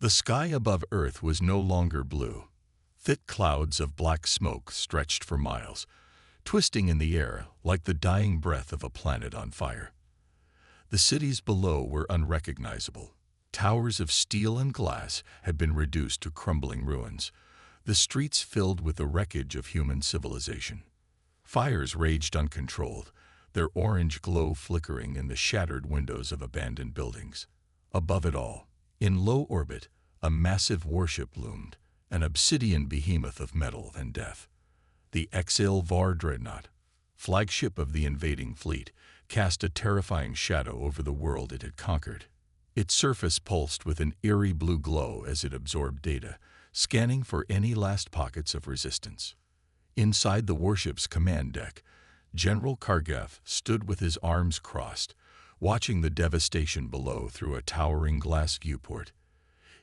The sky above Earth was no longer blue. Thick clouds of black smoke stretched for miles, twisting in the air like the dying breath of a planet on fire. The cities below were unrecognizable. Towers of steel and glass had been reduced to crumbling ruins, the streets filled with the wreckage of human civilization. Fires raged uncontrolled, their orange glow flickering in the shattered windows of abandoned buildings. Above it all, in low orbit, a massive warship loomed, an obsidian behemoth of metal and death. The HFY War dreadnought, flagship of the invading fleet, cast a terrifying shadow over the world it had conquered. Its surface pulsed with an eerie blue glow as it absorbed data, scanning for any last pockets of resistance. Inside the warship's command deck, General Kargeth stood with his arms crossed, watching the devastation below through a towering glass viewport.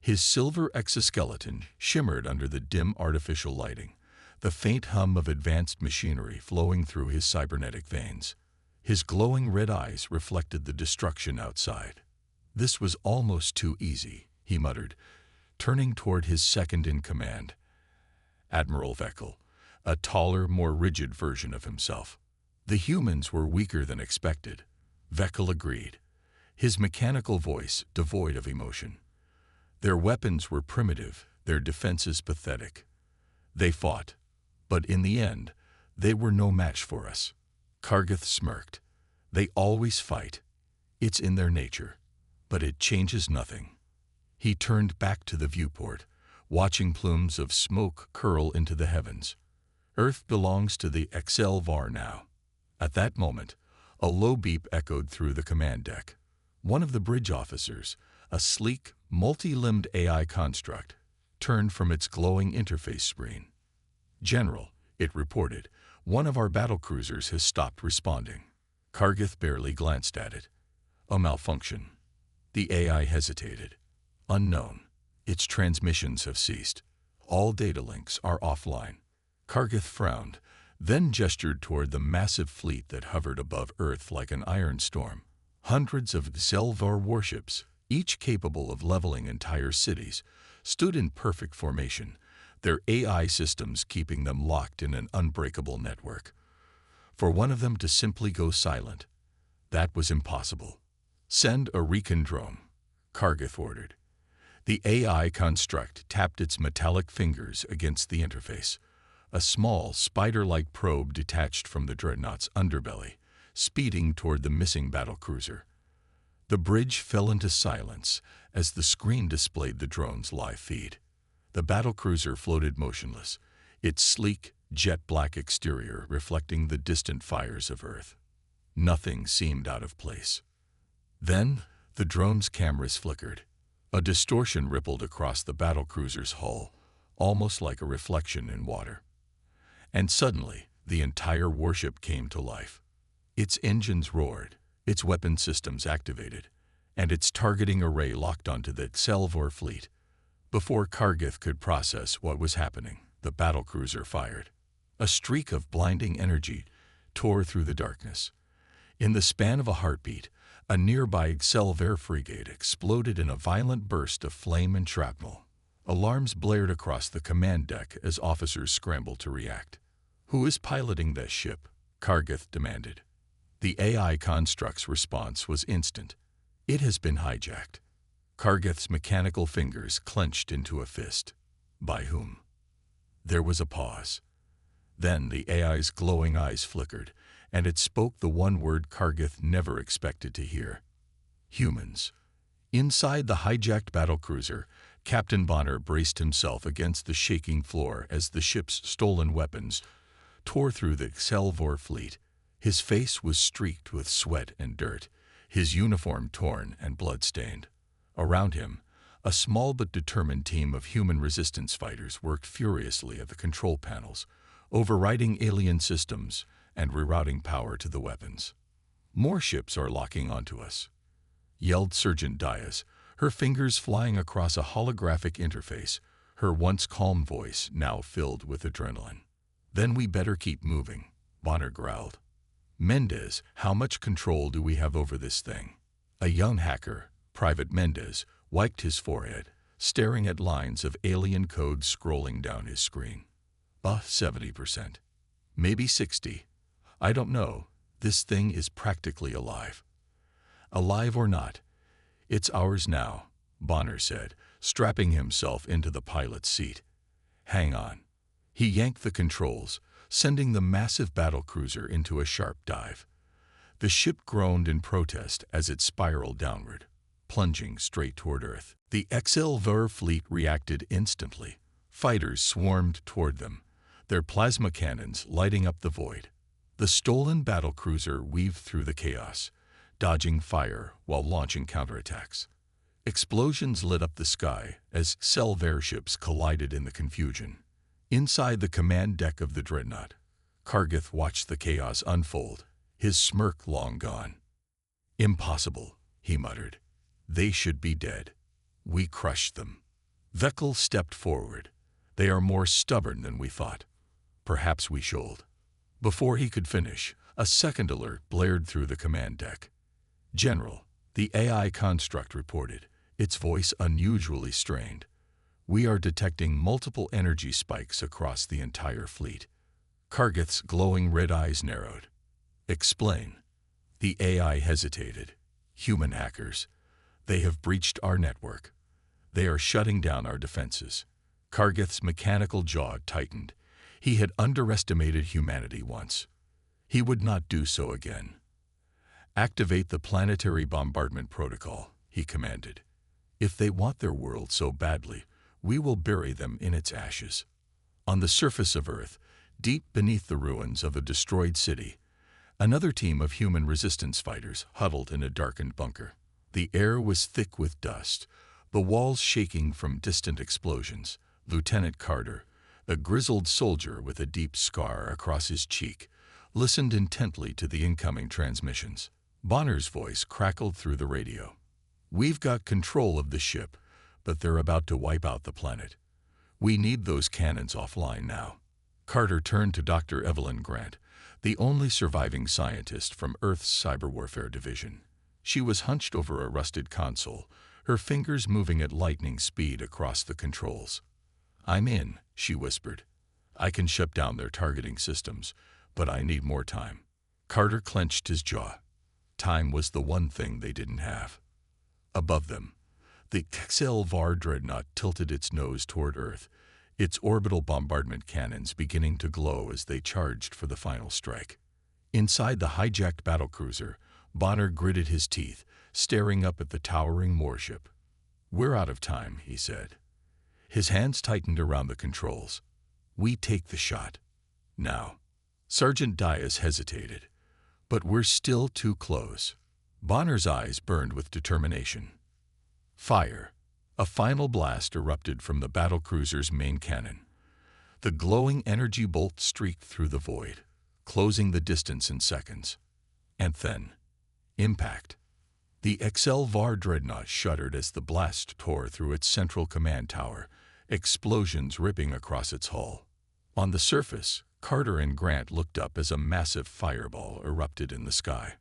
His silver exoskeleton shimmered under the dim artificial lighting, the faint hum of advanced machinery flowing through his cybernetic veins. His glowing red eyes reflected the destruction outside. "This was almost too easy," he muttered, turning toward his second-in-command, Admiral Veckel, a taller, more rigid version of himself. The humans were weaker than expected. Veckel agreed, his mechanical voice devoid of emotion. Their weapons were primitive, their defenses pathetic. They fought, but in the end, they were no match for us. Kargeth smirked. "They always fight. It's in their nature, but it changes nothing." He turned back to the viewport, watching plumes of smoke curl into the heavens. "Earth belongs to the HFY War now." At that moment, a low beep echoed through the command deck. One of the bridge officers, a sleek, multi-limbed AI construct, turned from its glowing interface screen. "General," it reported, "one of our battlecruisers has stopped responding." Kargeth barely glanced at it. "A malfunction." The AI hesitated. "Unknown. Its transmissions have ceased. All data links are offline." Kargeth frowned, then gestured toward the massive fleet that hovered above Earth like an iron storm. Hundreds of HFY War warships, each capable of leveling entire cities, stood in perfect formation, their AI systems keeping them locked in an unbreakable network. For one of them to simply go silent, that was impossible. "Send a recon drone," Kargeth ordered. The AI construct tapped its metallic fingers against the interface. A small, spider-like probe detached from the dreadnought's underbelly, speeding toward the missing battlecruiser. The bridge fell into silence as the screen displayed the drone's live feed. The battlecruiser floated motionless, its sleek, jet-black exterior reflecting the distant fires of Earth. Nothing seemed out of place. Then, the drone's cameras flickered. A distortion rippled across the battlecruiser's hull, almost like a reflection in water. And suddenly, the entire warship came to life. Its engines roared, its weapon systems activated, and its targeting array locked onto the HFY War fleet. Before Kargeth could process what was happening, the battlecruiser fired. A streak of blinding energy tore through the darkness. In the span of a heartbeat, a nearby HFY War frigate exploded in a violent burst of flame and shrapnel. Alarms blared across the command deck as officers scrambled to react. "Who is piloting this ship?" Kargeth demanded. The AI construct's response was instant. "It has been hijacked." Kargeth's mechanical fingers clenched into a fist. "By whom?" There was a pause. Then the AI's glowing eyes flickered, and it spoke the one word Kargeth never expected to hear. "Humans." Inside the hijacked battlecruiser, Captain Bonner braced himself against the shaking floor as the ship's stolen weapons tore through the HFY War fleet. His face was streaked with sweat and dirt, his uniform torn and blood-stained. Around him, a small but determined team of human resistance fighters worked furiously at the control panels, overriding alien systems and rerouting power to the weapons. "More ships are locking onto us," yelled Sergeant Diaz, her fingers flying across a holographic interface, her once calm voice now filled with adrenaline. "Then we better keep moving," Bonner growled. "Mendez, how much control do we have over this thing?" A young hacker, Private Mendez, wiped his forehead, staring at lines of alien code scrolling down his screen. 70%. Maybe 60. I don't know. This thing is practically alive. Alive or not, it's ours now, Bonner said, strapping himself into the pilot's seat. Hang on. He yanked the controls, sending the massive battlecruiser into a sharp dive. The ship groaned in protest as it spiraled downward, plunging straight toward Earth. The HFY fleet reacted instantly. Fighters swarmed toward them, their plasma cannons lighting up the void. The stolen battlecruiser weaved through the chaos, dodging fire while launching counterattacks. Explosions lit up the sky as HFY ships collided in the confusion. Inside the command deck of the dreadnought, Kargath watched the chaos unfold, his smirk long gone. Impossible, he muttered. They should be dead. We crushed them. Vekel stepped forward. They are more stubborn than we thought. Perhaps we should. Before he could finish, a second alert blared through the command deck. General, the AI construct reported, its voice unusually strained. We are detecting multiple energy spikes across the entire fleet. Kargath's glowing red eyes narrowed. Explain. The AI hesitated. Human hackers. They have breached our network. They are shutting down our defenses. Kargath's mechanical jaw tightened. He had underestimated humanity once. He would not do so again. Activate the planetary bombardment protocol, he commanded. If they want their world so badly, we will bury them in its ashes. On the surface of Earth, deep beneath the ruins of a destroyed city, another team of human resistance fighters huddled in a darkened bunker. The air was thick with dust, the walls shaking from distant explosions. Lieutenant Carter, a grizzled soldier with a deep scar across his cheek, listened intently to the incoming transmissions. Bonner's voice crackled through the radio. We've got control of the ship, but they're about to wipe out the planet. We need those cannons offline now. Carter turned to Dr. Evelyn Grant, the only surviving scientist from Earth's cyber warfare division. She was hunched over a rusted console, her fingers moving at lightning speed across the controls. I'm in, she whispered. I can shut down their targeting systems, but I need more time. Carter clenched his jaw. Time was the one thing they didn't have. Above them, the HFY dreadnought tilted its nose toward Earth, its orbital bombardment cannons beginning to glow as they charged for the final strike. Inside the hijacked battlecruiser, Bonner gritted his teeth, staring up at the towering warship. We're out of time, he said. His hands tightened around the controls. We take the shot. Now. Sergeant Dias hesitated. But we're still too close. Bonner's eyes burned with determination. Fire. A final blast erupted from the battlecruiser's main cannon. The glowing energy bolt streaked through the void, closing the distance in seconds. And then, impact. The HFY dreadnought shuddered as the blast tore through its central command tower, explosions ripping across its hull. On the surface, Carter and Grant looked up as a massive fireball erupted in the sky.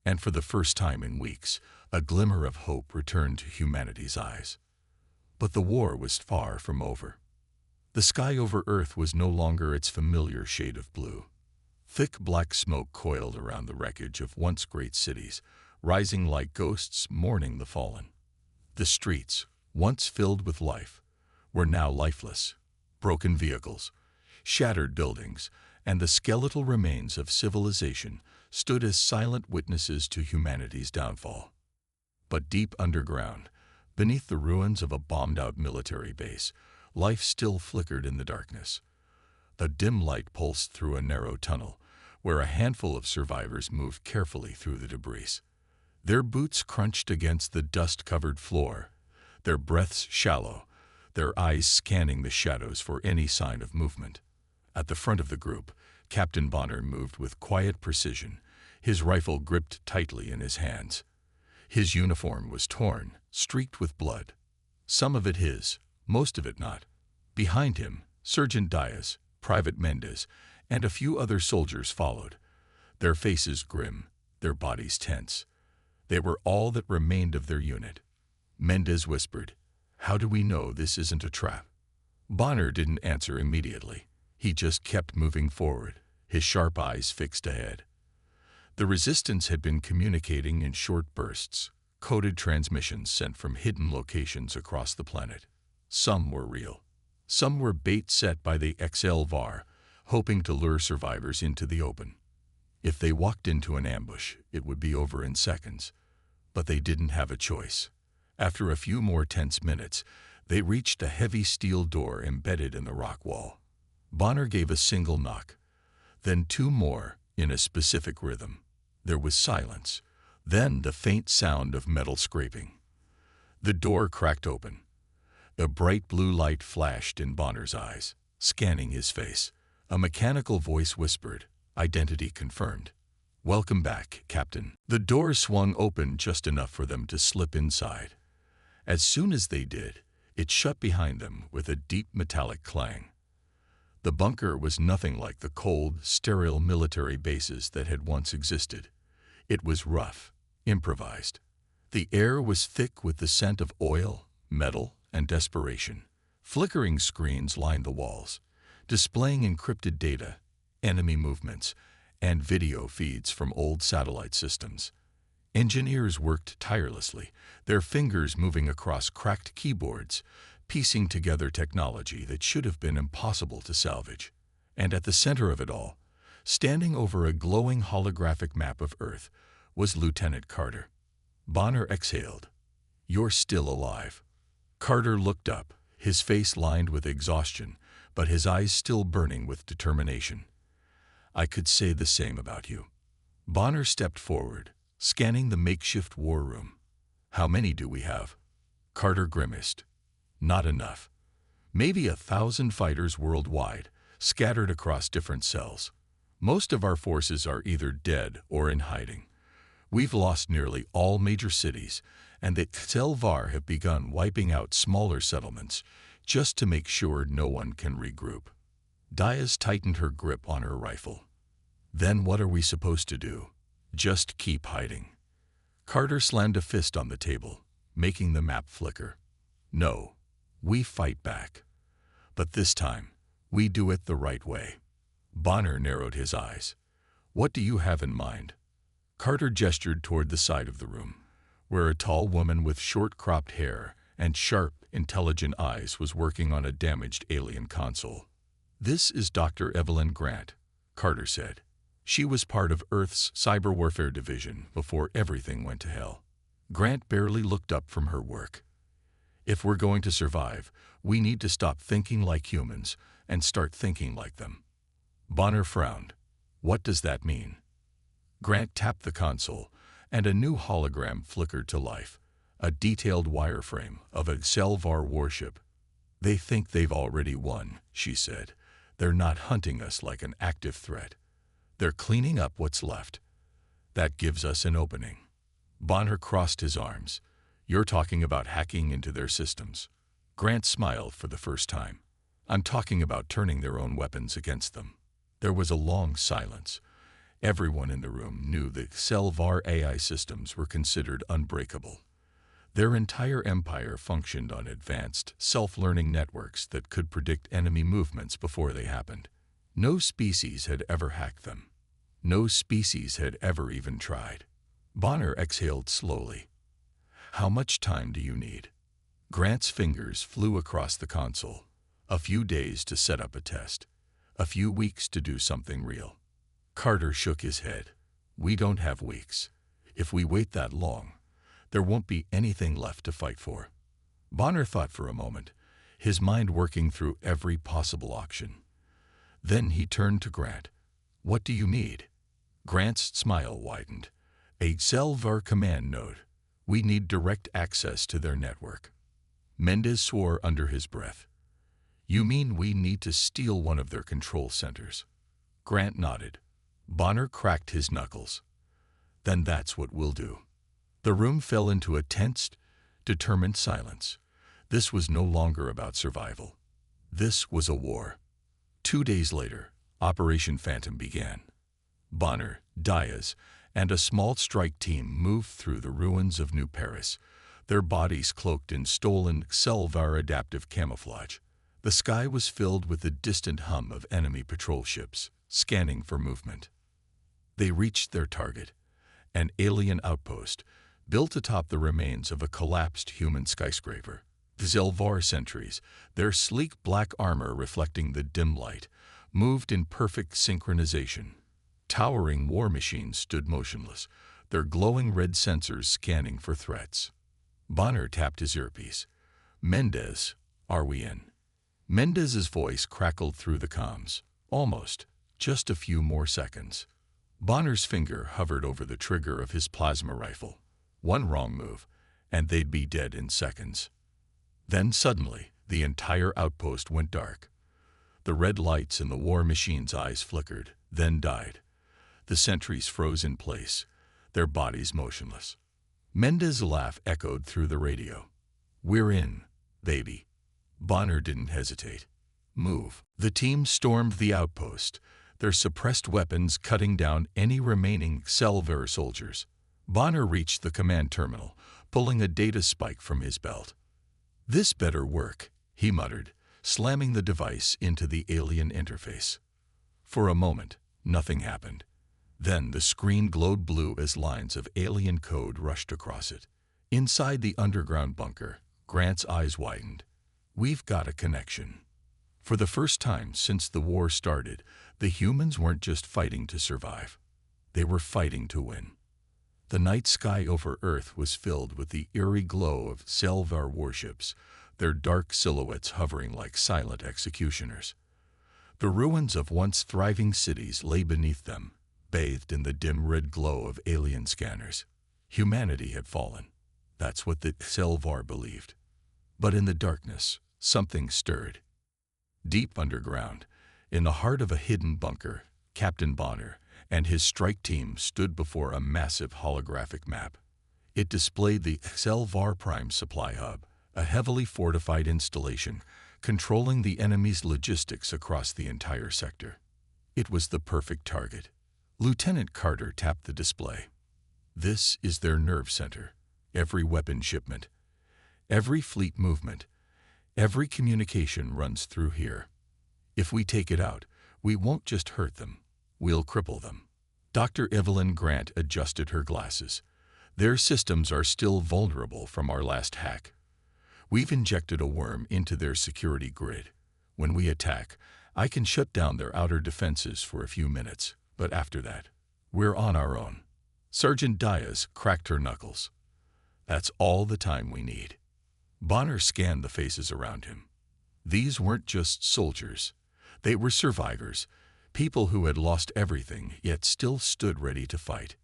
And for the first time in weeks, a glimmer of hope returned to humanity's eyes. But the war was far from over. The sky over Earth was no longer its familiar shade of blue. Thick black smoke coiled around the wreckage of once great cities, rising like ghosts mourning the fallen. The streets, once filled with life, were now lifeless. Broken vehicles, shattered buildings, and the skeletal remains of civilization stood as silent witnesses to humanity's downfall. But deep underground, beneath the ruins of a bombed-out military base, life still flickered in the darkness. A dim light pulsed through a narrow tunnel, where a handful of survivors moved carefully through the debris. Their boots crunched against the dust-covered floor, their breaths shallow, their eyes scanning the shadows for any sign of movement. At the front of the group, Captain Bonner moved with quiet precision, his rifle gripped tightly in his hands. His uniform was torn, streaked with blood. Some of it his, most of it not. Behind him, Sergeant Dias, Private Mendez, and a few other soldiers followed, their faces grim, their bodies tense. They were all that remained of their unit. Mendez whispered, How do we know this isn't a trap? Bonner didn't answer immediately. He just kept moving forward, his sharp eyes fixed ahead. The Resistance had been communicating in short bursts, coded transmissions sent from hidden locations across the planet. Some were real. Some were bait set by the HFY War, hoping to lure survivors into the open. If they walked into an ambush, it would be over in seconds. But they didn't have a choice. After a few more tense minutes, they reached a heavy steel door embedded in the rock wall. Bonner gave a single knock, then two more in a specific rhythm. There was silence, then the faint sound of metal scraping. The door cracked open. A bright blue light flashed in Bonner's eyes, scanning his face. A mechanical voice whispered, "Identity confirmed. Welcome back, Captain." The door swung open just enough for them to slip inside. As soon as they did, it shut behind them with a deep metallic clang. The bunker was nothing like the cold, sterile military bases that had once existed. It was rough, improvised. The air was thick with the scent of oil, metal, and desperation. Flickering screens lined the walls, displaying encrypted data, enemy movements, and video feeds from old satellite systems. Engineers worked tirelessly, their fingers moving across cracked keyboards, piecing together technology that should have been impossible to salvage. And at the center of it all, standing over a glowing holographic map of Earth, was Lieutenant Carter. Bonner exhaled. "You're still alive." Carter looked up, his face lined with exhaustion, but his eyes still burning with determination. "I could say the same about you." Bonner stepped forward, scanning the makeshift war room. "How many do we have?" Carter grimaced. "Not enough. Maybe 1,000 fighters worldwide, scattered across different cells. Most of our forces are either dead or in hiding. We've lost nearly all major cities, and the HFY War have begun wiping out smaller settlements, just to make sure no one can regroup." Diaz tightened her grip on her rifle. "Then what are we supposed to do? Just keep hiding?" Carter slammed a fist on the table, making the map flicker. "No, we fight back. But this time, we do it the right way." Bonner narrowed his eyes. "What do you have in mind?" Carter gestured toward the side of the room, where a tall woman with short-cropped hair and sharp, intelligent eyes was working on a damaged alien console. "This is Dr. Evelyn Grant," Carter said. "She was part of Earth's cyber warfare division before everything went to hell." Grant barely looked up from her work. "If we're going to survive, we need to stop thinking like humans and start thinking like them." Bonner frowned. "What does that mean?" Grant tapped the console, and a new hologram flickered to life, a detailed wireframe of a HFY War warship. "They think they've already won," she said. "They're not hunting us like an active threat. They're cleaning up what's left. That gives us an opening." Bonner crossed his arms. "You're talking about hacking into their systems." Grant smiled for the first time. "I'm talking about turning their own weapons against them." There was a long silence. Everyone in the room knew that HFY War AI systems were considered unbreakable. Their entire empire functioned on advanced, self-learning networks that could predict enemy movements before they happened. No species had ever hacked them. No species had ever even tried. Bonner exhaled slowly. "How much time do you need?" Grant's fingers flew across the console. "A few days to set up a test. A few weeks to do something real." Carter shook his head. "We don't have weeks. If we wait that long, there won't be anything left to fight for." Bonner thought for a moment, his mind working through every possible option. Then he turned to Grant. "What do you need?" Grant's smile widened. "A HFY War command node. We need direct access to their network." Mendez swore under his breath. "You mean we need to steal one of their control centers?" Grant nodded. Bonner cracked his knuckles. "Then that's what we'll do." The room fell into a tense, determined silence. This was no longer about survival. This was a war. 2 days later, Operation Phantom began. Bonner, Diaz, and a small strike team moved through the ruins of New Paris, their bodies cloaked in stolen Selvar adaptive camouflage. The sky was filled with the distant hum of enemy patrol ships, scanning for movement. They reached their target, an alien outpost built atop the remains of a collapsed human skyscraper. The Zelvar sentries, their sleek black armor reflecting the dim light, moved in perfect synchronization. Towering war machines stood motionless, their glowing red sensors scanning for threats. Bonner tapped his earpiece. "Mendez, are we in?" Mendez's voice crackled through the comms. "Almost. Just a few more seconds." Bonner's finger hovered over the trigger of his plasma rifle. One wrong move, and they'd be dead in seconds. Then suddenly, the entire outpost went dark. The red lights in the war machine's eyes flickered, then died. The sentries froze in place, their bodies motionless. Mendez's laugh echoed through the radio. "We're in, baby." Bonner didn't hesitate. "Move." The team stormed the outpost, their suppressed weapons cutting down any remaining Selvar soldiers. Bonner reached the command terminal, pulling a data spike from his belt. "This better work," he muttered, slamming the device into the alien interface. For a moment, nothing happened. Then the screen glowed blue as lines of alien code rushed across it. Inside the underground bunker, Grant's eyes widened. "We've got a connection." For the first time since the war started, the humans weren't just fighting to survive. They were fighting to win. The night sky over Earth was filled with the eerie glow of Selvar warships, their dark silhouettes hovering like silent executioners. The ruins of once thriving cities lay beneath them, bathed in the dim red glow of alien scanners. Humanity had fallen. That's what the Selvar believed. But in the darkness, something stirred. Deep underground, in the heart of a hidden bunker, Captain Bonner and his strike team stood before a massive holographic map. It displayed the Selvar Prime Supply Hub, a heavily fortified installation controlling the enemy's logistics across the entire sector. It was the perfect target. Lieutenant Carter tapped the display. "This is their nerve center. Every weapon shipment, every fleet movement, every communication runs through here. If we take it out, we won't just hurt them, we'll cripple them." Dr. Evelyn Grant adjusted her glasses. "Their systems are still vulnerable from our last hack. We've injected a worm into their security grid. When we attack, I can shut down their outer defenses for a few minutes, but after that, we're on our own." Sergeant Diaz cracked her knuckles. "That's all the time we need." Bonner scanned the faces around him. These weren't just soldiers. They were survivors, people who had lost everything yet still stood ready to fight.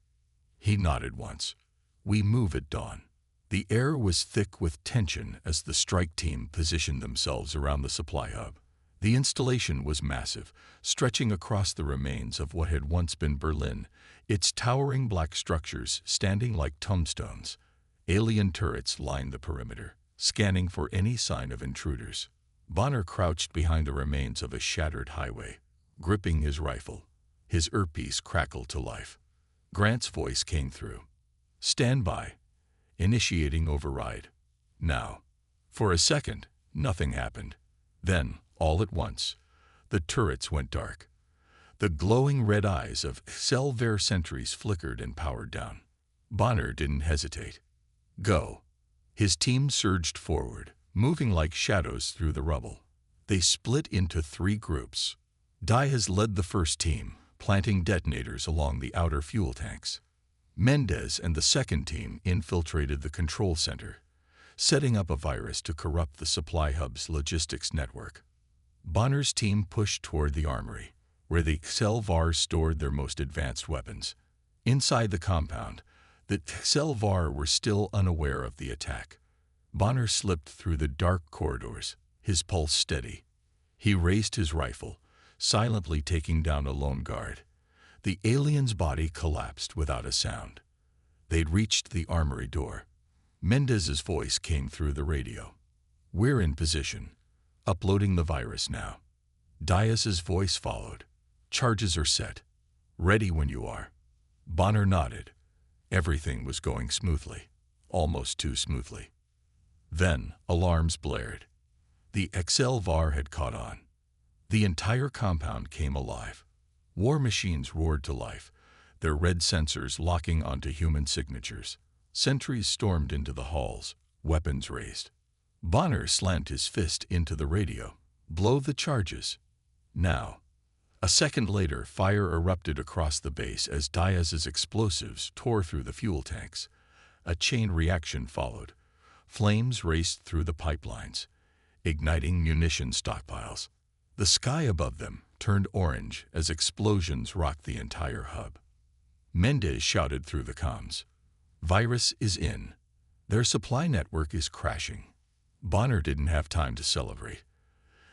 He nodded once. "We move at dawn." The air was thick with tension as the strike team positioned themselves around the supply hub. The installation was massive, stretching across the remains of what had once been Berlin, its towering black structures standing like tombstones. Alien turrets lined the perimeter, scanning for any sign of intruders. Bonner crouched behind the remains of a shattered highway, gripping his rifle. His earpiece crackled to life. Grant's voice came through. "Stand by. Initiating override. Now." For a second, nothing happened. Then, all at once, the turrets went dark. The glowing red eyes of Selvar sentries flickered and powered down. Bonner didn't hesitate. "Go." His team surged forward, moving like shadows through the rubble. They split into 3 groups. Diaz led the first team, planting detonators along the outer fuel tanks. Mendez and the second team infiltrated the control center, setting up a virus to corrupt the supply hub's logistics network. Bonner's team pushed toward the armory, where the Selvar stored their most advanced weapons. Inside the compound, the Selvar were still unaware of the attack. Bonner slipped through the dark corridors, his pulse steady. He raised his rifle, silently taking down a lone guard. The alien's body collapsed without a sound. They'd reached the armory door. Mendez's voice came through the radio. "We're in position. Uploading the virus now." Diaz's voice followed. "Charges are set. Ready when you are." Bonner nodded. Everything was going smoothly, almost too smoothly. Then alarms blared. The HFY had caught on. The entire compound came alive. War machines roared to life, their red sensors locking onto human signatures. Sentries stormed into the halls, weapons raised. Bonner slammed his fist into the radio. Blow the charges. Now. A second later, fire erupted across the base as Diaz's explosives tore through the fuel tanks. A chain reaction followed. Flames raced through the pipelines, igniting munition stockpiles. The sky above them turned orange as explosions rocked the entire hub. Mendez shouted through the comms. Virus is in. Their supply network is crashing. Bonner didn't have time to celebrate.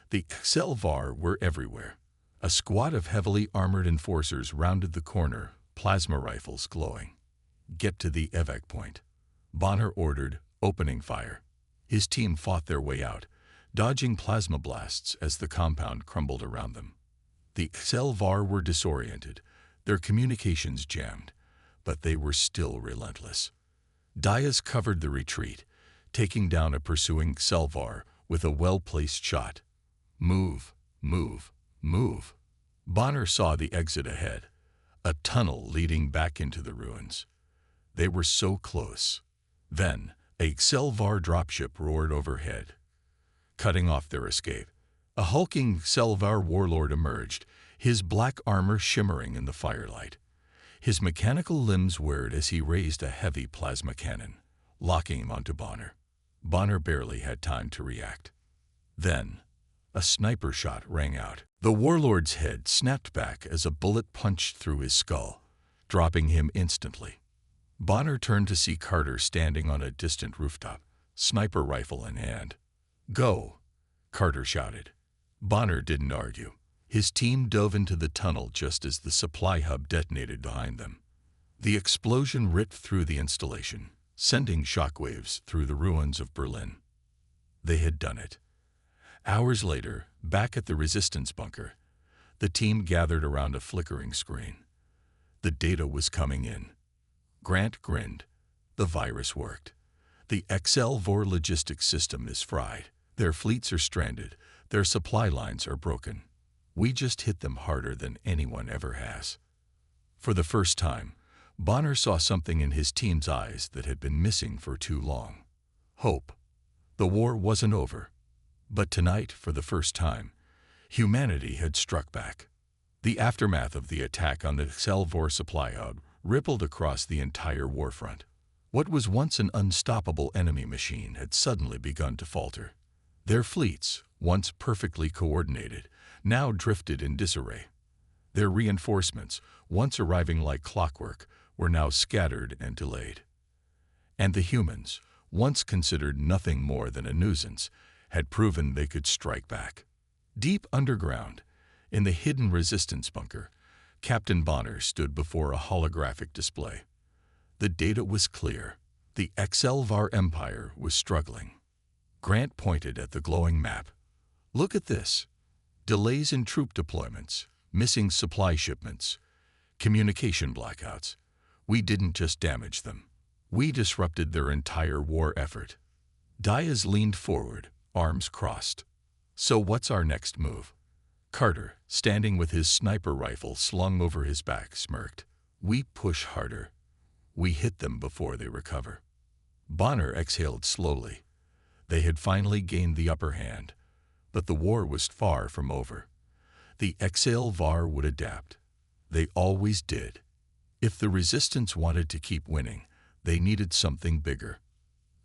The HFY were everywhere. A squad of heavily armored enforcers rounded the corner, plasma rifles glowing. Get to the evac point. Bonner ordered, opening fire. His team fought their way out, dodging plasma blasts as the compound crumbled around them. The HFY were disoriented, their communications jammed, but they were still relentless. Diaz covered the retreat, taking down a pursuing HFY with a well-placed shot. Move, move, move. Bonner saw the exit ahead, a tunnel leading back into the ruins. They were so close. Then, a HFY dropship roared overhead, cutting off their escape. A hulking HFY warlord emerged, his black armor shimmering in the firelight. His mechanical limbs whirred as he raised a heavy plasma cannon, locking him onto Bonner. Bonner barely had time to react. Then, a sniper shot rang out. The warlord's head snapped back as a bullet punched through his skull, dropping him instantly. Bonner turned to see Carter standing on a distant rooftop, sniper rifle in hand. Go, Carter shouted. Bonner didn't argue. His team dove into the tunnel just as the supply hub detonated behind them. The explosion ripped through the installation, sending shockwaves through the ruins of Berlin. They had done it. Hours later, back at the resistance bunker, the team gathered around a flickering screen. The data was coming in. Grant grinned. The virus worked. The HFY logistics system is fried. Their fleets are stranded. Their supply lines are broken. We just hit them harder than anyone ever has. For the first time, Bonner saw something in his team's eyes that had been missing for too long. Hope. The war wasn't over. But tonight, for the first time, humanity had struck back. The aftermath of the attack on the HFY supply hub rippled across the entire warfront. What was once an unstoppable enemy machine had suddenly begun to falter. Their fleets, once perfectly coordinated, now drifted in disarray. Their reinforcements, once arriving like clockwork, were now scattered and delayed. And the humans, once considered nothing more than a nuisance, had proven they could strike back. Deep underground, in the hidden resistance bunker, Captain Bonner stood before a holographic display. The data was clear. The HFY empire was struggling. Grant pointed at the glowing map. Look at this. Delays in troop deployments, missing supply shipments, communication blackouts. We didn't just damage them. We disrupted their entire war effort. Diaz leaned forward, arms crossed. So what's our next move? Carter, standing with his sniper rifle slung over his back, smirked. We push harder. We hit them before they recover. Bonner exhaled slowly. They had finally gained the upper hand, but the war was far from over. The HFY would adapt. They always did. If the resistance wanted to keep winning, they needed something bigger.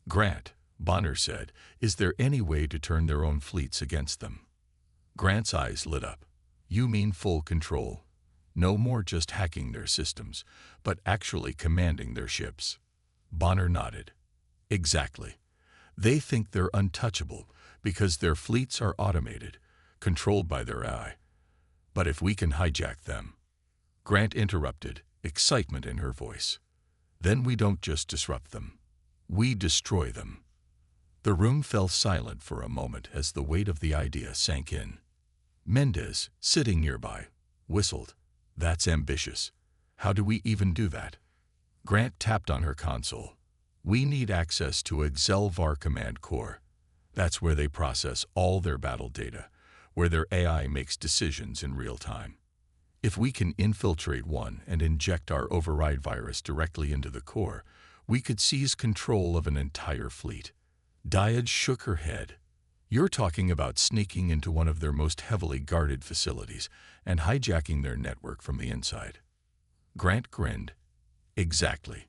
Grant, Bonner said, is there any way to turn their own fleets against them? Grant's eyes lit up. You mean full control? No more just hacking their systems, but actually commanding their ships. Bonner nodded. Exactly. They think they're untouchable because their fleets are automated, controlled by their AI. But if we can hijack them... Grant interrupted, excitement in her voice. Then we don't just disrupt them. We destroy them. The room fell silent for a moment as the weight of the idea sank in. Mendez, sitting nearby, whistled. That's ambitious. How do we even do that? Grant tapped on her console. We need access to a HFY command core. That's where they process all their battle data, where their AI makes decisions in real time. If we can infiltrate one and inject our override virus directly into the core, we could seize control of an entire fleet. Diad shook her head. You're talking about sneaking into one of their most heavily guarded facilities and hijacking their network from the inside. Grant grinned. Exactly.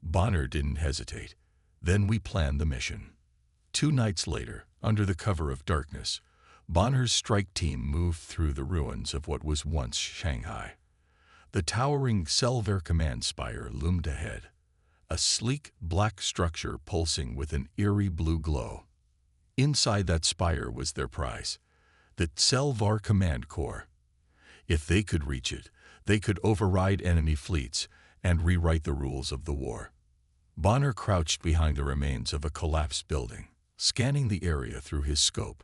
Bonner didn't hesitate. Then we planned the mission. 2 nights later, under the cover of darkness, Bonner's strike team moved through the ruins of what was once Shanghai. The towering HFY command spire loomed ahead, a sleek black structure pulsing with an eerie blue glow. Inside that spire was their prize, the HFY command core. If they could reach it, they could override enemy fleets and rewrite the rules of the war. Bonner crouched behind the remains of a collapsed building, scanning the area through his scope.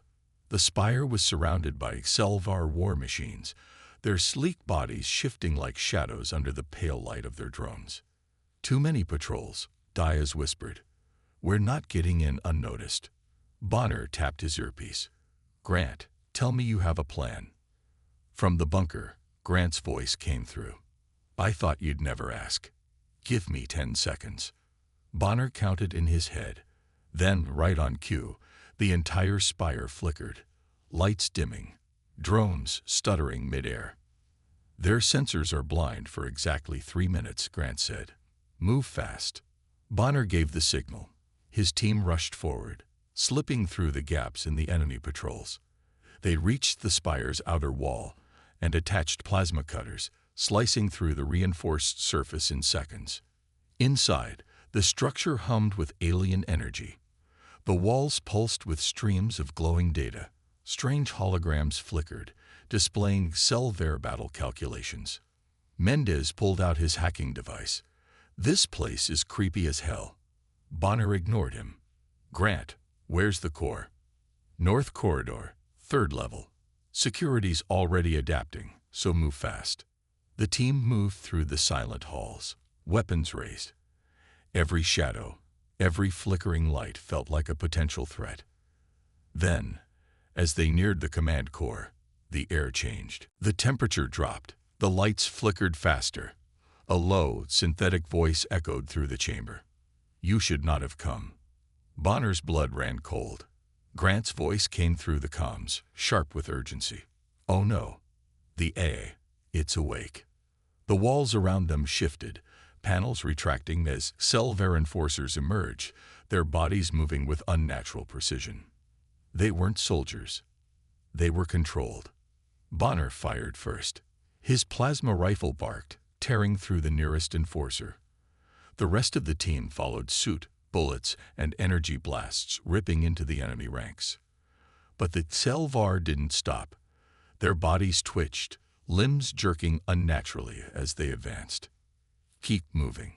The spire was surrounded by HFY war machines, their sleek bodies shifting like shadows under the pale light of their drones. Too many patrols, Diaz whispered. We're not getting in unnoticed. Bonner tapped his earpiece. Grant, tell me you have a plan. From the bunker, Grant's voice came through. I thought you'd never ask. Give me 10 seconds. Bonner counted in his head. Then, right on cue, the entire spire flickered, lights dimming, drones stuttering midair. Their sensors are blind for exactly 3 minutes, Grant said. Move fast. Bonner gave the signal. His team rushed forward, slipping through the gaps in the enemy patrols. They reached the spire's outer wall and attached plasma cutters, slicing through the reinforced surface in seconds. Inside, the structure hummed with alien energy. The walls pulsed with streams of glowing data. Strange holograms flickered, displaying HFY battle calculations. Mendez pulled out his hacking device. This place is creepy as hell. Bonner ignored him. Grant, where's the core? North corridor, 3rd level. Security's already adapting, so move fast. The team moved through the silent halls, weapons raised. Every shadow, every flickering light felt like a potential threat. Then, as they neared the command core, the air changed. The temperature dropped. The lights flickered faster. A low, synthetic voice echoed through the chamber. You should not have come. Bonner's blood ran cold. Grant's voice came through the comms, sharp with urgency. Oh no. The it's awake. The walls around them shifted, panels retracting as HFY enforcers emerged, their bodies moving with unnatural precision. They weren't soldiers. They were controlled. Bonner fired first. His plasma rifle barked, tearing through the nearest enforcer. The rest of the team followed suit, bullets and energy blasts ripping into the enemy ranks. But the HFY didn't stop. Their bodies twitched, limbs jerking unnaturally as they advanced. Keep moving,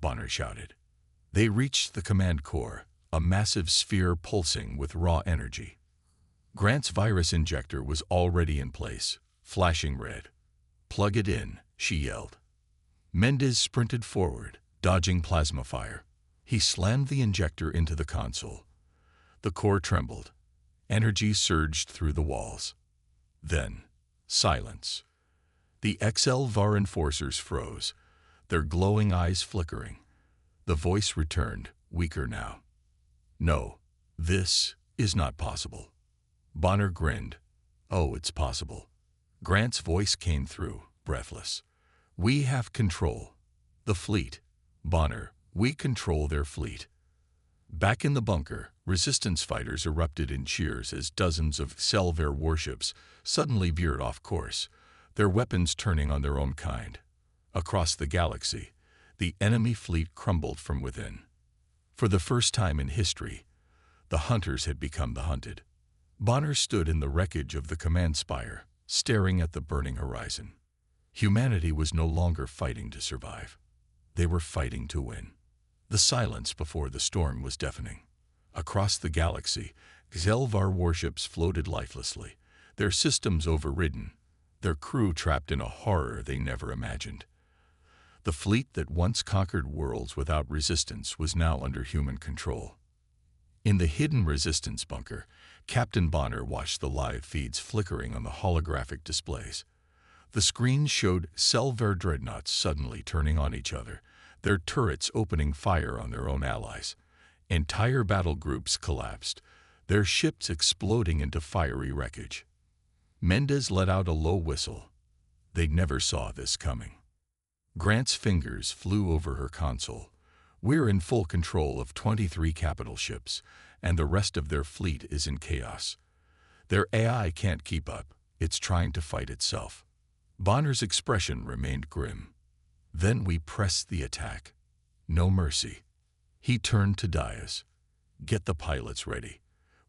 Bonner shouted. They reached the command core, a massive sphere pulsing with raw energy. Grant's virus injector was already in place, flashing red. Plug it in, she yelled. Mendez sprinted forward, dodging plasma fire. He slammed the injector into the console. The core trembled. Energy surged through the walls. Then, silence. The HFY enforcers froze, their glowing eyes flickering. The voice returned, weaker now. No, this is not possible. Bonner grinned. Oh, it's possible. Grant's voice came through, breathless. We have control. The fleet. Bonner, we control their fleet. Back in the bunker, resistance fighters erupted in cheers as dozens of HFY warships suddenly veered off course, their weapons turning on their own kind. Across the galaxy, the enemy fleet crumbled from within. For the first time in history, the hunters had become the hunted. Bonner stood in the wreckage of the command spire, staring at the burning horizon. Humanity was no longer fighting to survive. They were fighting to win. The silence before the storm was deafening. Across the galaxy, HFY warships floated lifelessly, their systems overridden, their crew trapped in a horror they never imagined. The fleet that once conquered worlds without resistance was now under human control. In the hidden resistance bunker, Captain Bonner watched the live feeds flickering on the holographic displays. The screens showed Selvar dreadnoughts suddenly turning on each other, their turrets opening fire on their own allies. Entire battle groups collapsed, their ships exploding into fiery wreckage. Mendez let out a low whistle. They never saw this coming. Grant's fingers flew over her console. We're in full control of 23 capital ships, and the rest of their fleet is in chaos. Their AI can't keep up. It's trying to fight itself. Bonner's expression remained grim. Then we pressed the attack. No mercy. He turned to Diaz. Get the pilots ready.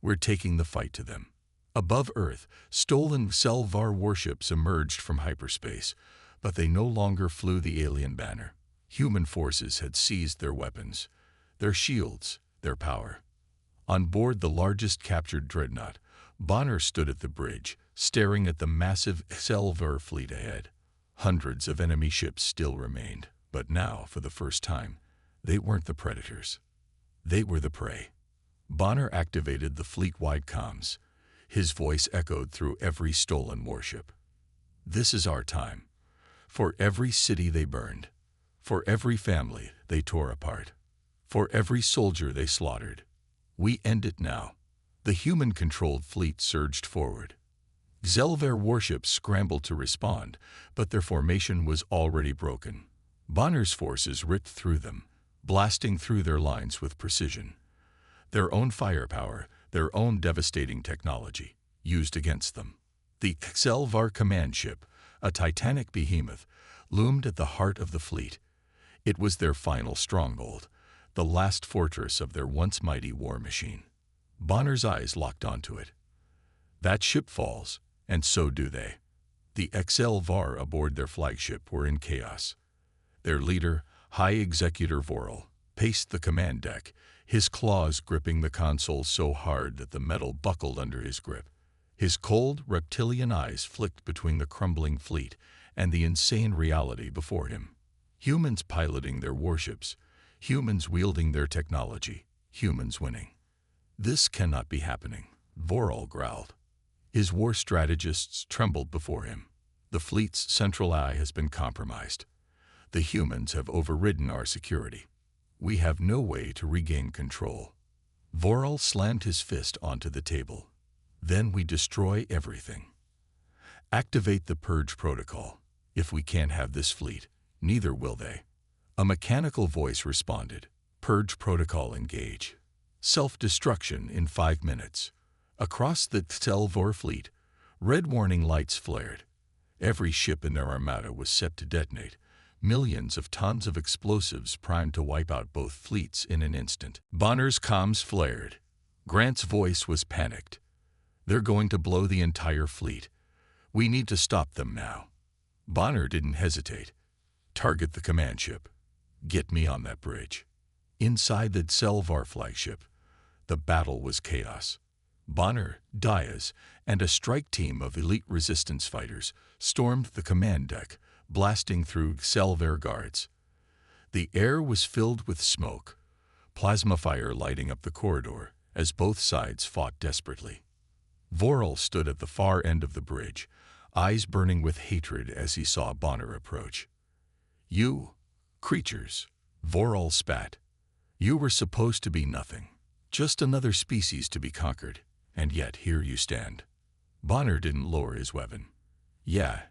We're taking the fight to them. Above Earth, stolen Selvar warships emerged from hyperspace, but they no longer flew the alien banner. Human forces had seized their weapons, their shields, their power. On board the largest captured dreadnought, Bonner stood at the bridge, staring at the massive Selvar fleet ahead. Hundreds of enemy ships still remained, but now, for the first time, they weren't the predators. They were the prey. Bonner activated the fleet-wide comms. His voice echoed through every stolen warship. This is our time. For every city they burned, for every family they tore apart, for every soldier they slaughtered, we end it now. The human-controlled fleet surged forward. Selvar warships scrambled to respond, but their formation was already broken. Bonner's forces ripped through them, blasting through their lines with precision. Their own firepower, their own devastating technology, used against them. The Selvar command ship, a titanic behemoth, loomed at the heart of the fleet. It was their final stronghold, the last fortress of their once mighty war machine. Bonner's eyes locked onto it. That ship falls, and so do they. The Selvar aboard their flagship were in chaos. Their leader, High Executor Voral, paced the command deck, his claws gripping the console so hard that the metal buckled under his grip. His cold, reptilian eyes flicked between the crumbling fleet and the insane reality before him. Humans piloting their warships, humans wielding their technology, humans winning. This cannot be happening, Voral growled. His war strategists trembled before him. The fleet's central eye has been compromised. The humans have overridden our security. We have no way to regain control. Voral slammed his fist onto the table. Then we destroy everything. Activate the purge protocol. If we can't have this fleet, neither will they. A mechanical voice responded. Purge protocol engage. Self-destruction in 5 minutes. Across the Selvar fleet, red warning lights flared. Every ship in their armada was set to detonate. Millions of tons of explosives primed to wipe out both fleets in an instant. Bonner's comms flared. Grant's voice was panicked. They're going to blow the entire fleet. We need to stop them now. Bonner didn't hesitate. Target the command ship. Get me on that bridge. Inside the Selvar flagship, the battle was chaos. Bonner, Diaz, and a strike team of elite resistance fighters stormed the command deck, blasting through Selvar guards. The air was filled with smoke, plasma fire lighting up the corridor as both sides fought desperately. Voral stood at the far end of the bridge, eyes burning with hatred as he saw Bonner approach. You, creatures, Voral spat. You were supposed to be nothing, just another species to be conquered, and yet here you stand. Bonner didn't lower his weapon. Yeah,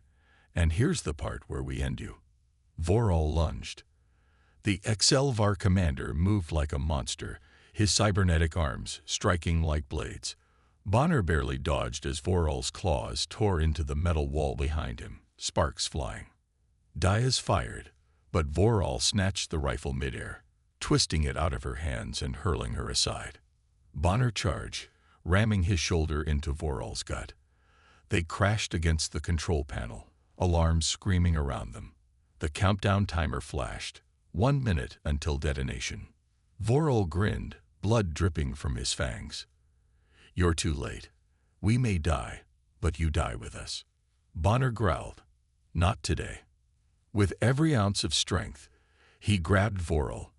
and here's the part where we end you. Voral lunged. The Selvar commander moved like a monster, his cybernetic arms striking like blades. Bonner barely dodged as Voral's claws tore into the metal wall behind him, sparks flying. Diaz fired, but Voral snatched the rifle midair, twisting it out of her hands and hurling her aside. Bonner charged, ramming his shoulder into Voral's gut. They crashed against the control panel, alarms screaming around them. The countdown timer flashed, 1 minute until detonation. Voral grinned, blood dripping from his fangs. You're too late. We may die, but you die with us. Bonner growled. Not today. With every ounce of strength, he grabbed Voral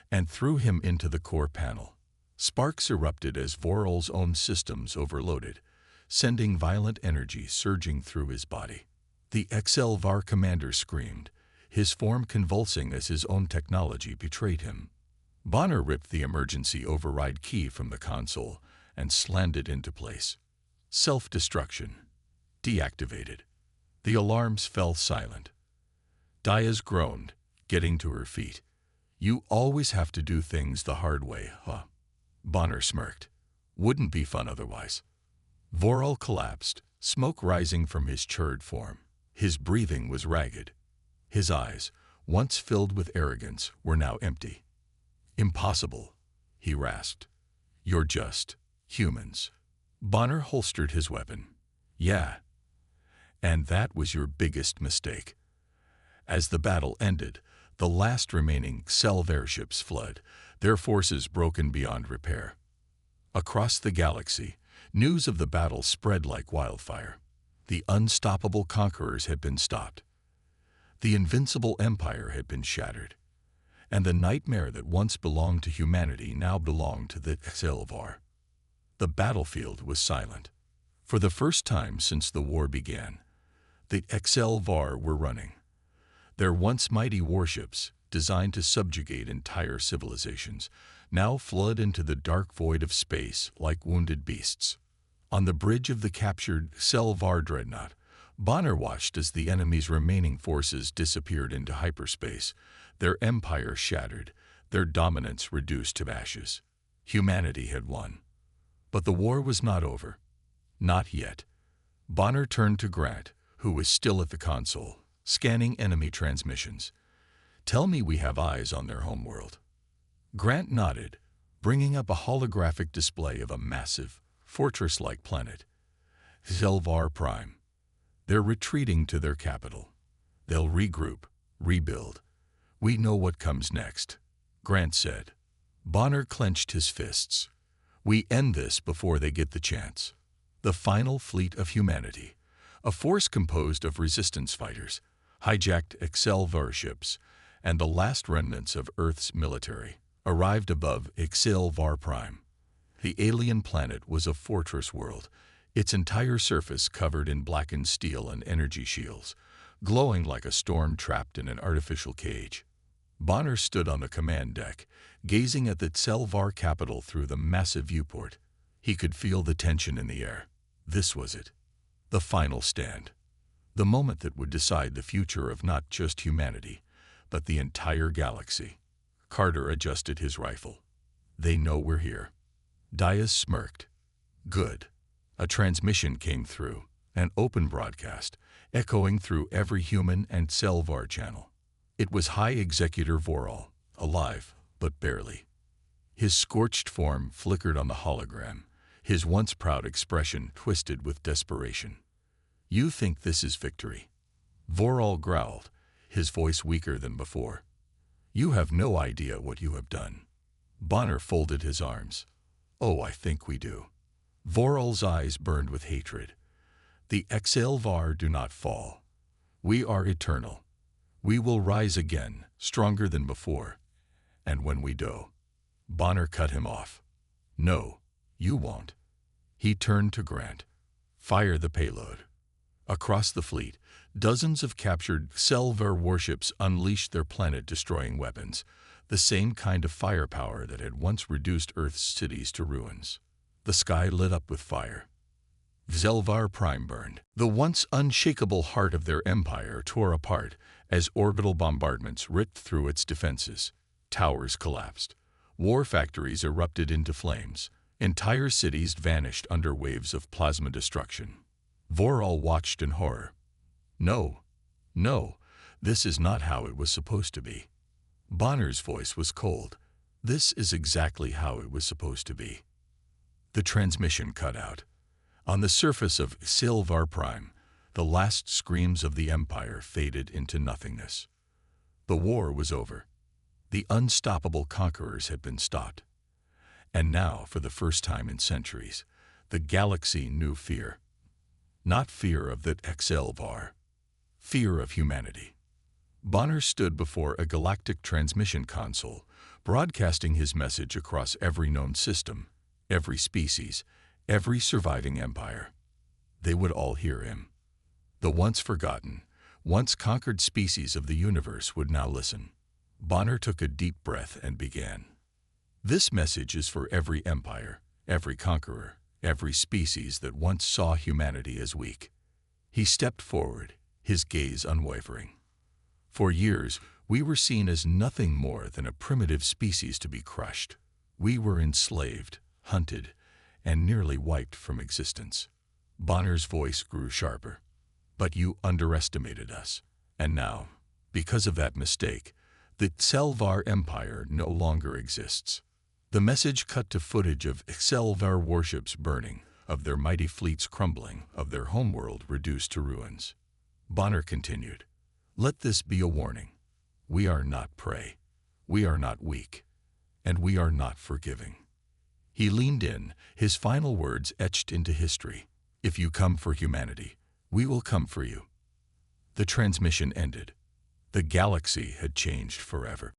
and threw him into the core panel. Sparks erupted as Voral's own systems overloaded, sending violent energy surging through his body. The HFY commander screamed, his form convulsing as his own technology betrayed him. Bonner ripped the emergency override key from the console and slammed it into place. Self-destruction. Deactivated. The alarms fell silent. Diaz groaned, getting to her feet. You always have to do things the hard way, huh? Bonner smirked. Wouldn't be fun otherwise. Voral collapsed, smoke rising from his charred form. His breathing was ragged. His eyes, once filled with arrogance, were now empty. Impossible, he rasped. You're just humans. Bonner holstered his weapon. Yeah. And that was your biggest mistake. As the battle ended, the last remaining HFY airships fled, their forces broken beyond repair. Across the galaxy, news of the battle spread like wildfire. The unstoppable conquerors had been stopped. The invincible empire had been shattered. And the nightmare that once belonged to humanity now belonged to the HFY. The battlefield was silent. For the first time since the war began, the HFY were running. Their once mighty warships, designed to subjugate entire civilizations, now flood into the dark void of space like wounded beasts. On the bridge of the captured HFY dreadnought, Bonner watched as the enemy's remaining forces disappeared into hyperspace, their empire shattered, their dominance reduced to ashes. Humanity had won. But the war was not over. Not yet. Bonner turned to Grant, who was still at the console, scanning enemy transmissions. Tell me we have eyes on their homeworld. Grant nodded, bringing up a holographic display of a massive, fortress-like planet. Zelvar Prime. They're retreating to their capital. They'll regroup, rebuild. We know what comes next, Grant said. Bonner clenched his fists. We end this before they get the chance. The final fleet of humanity, a force composed of resistance fighters, hijacked HFY ships, and the last remnants of Earth's military, arrived above HFY Prime. The alien planet was a fortress world, its entire surface covered in blackened steel and energy shields, glowing like a storm trapped in an artificial cage. Bonner stood on the command deck, gazing at the HFY capital through the massive viewport. He could feel the tension in the air. This was it. The final stand. The moment that would decide the future of not just humanity, but the entire galaxy. Carter adjusted his rifle. They know we're here. Diaz smirked. Good. A transmission came through, an open broadcast, echoing through every human and HFY channel. It was High Executor Voral, alive, but barely. His scorched form flickered on the hologram, his once proud expression twisted with desperation. You think this is victory? Voral growled, his voice weaker than before. You have no idea what you have done. Bonner folded his arms. Oh, I think we do. Voral's eyes burned with hatred. The HFY do not fall. We are eternal. We will rise again, stronger than before. And when we do. Bonner cut him off. No, you won't. He turned to Grant. Fire the payload. Across the fleet, dozens of captured HFY warships unleashed their planet-destroying weapons, the same kind of firepower that had once reduced Earth's cities to ruins. The sky lit up with fire. HFY Prime burned. The once unshakable heart of their empire tore apart as orbital bombardments ripped through its defenses. Towers collapsed. War factories erupted into flames. Entire cities vanished under waves of plasma destruction. Voral watched in horror. No, this is not how it was supposed to be. Bonner's voice was cold. This is exactly how it was supposed to be. The transmission cut out. On the surface of HFY Prime, the last screams of the Empire faded into nothingness. The war was over. The unstoppable conquerors had been stopped. And now, for the first time in centuries, the galaxy knew fear. Not fear of the HFY, fear of humanity. Bonner stood before a galactic transmission console, broadcasting his message across every known system, every species, every surviving empire. They would all hear him. The once forgotten, once conquered species of the universe would now listen. Bonner took a deep breath and began. This message is for every empire, every conqueror, every species that once saw humanity as weak. He stepped forward, his gaze unwavering. For years, we were seen as nothing more than a primitive species to be crushed. We were enslaved, hunted, and nearly wiped from existence. Bonner's voice grew sharper. But you underestimated us. And now, because of that mistake, the Selvar Empire no longer exists. The message cut to footage of Selvar warships burning, of their mighty fleets crumbling, of their homeworld reduced to ruins. Bonner continued, "Let this be a warning. We are not prey. We are not weak. And we are not forgiving." He leaned in, his final words etched into history. "If you come for humanity, we will come for you." The transmission ended. The galaxy had changed forever.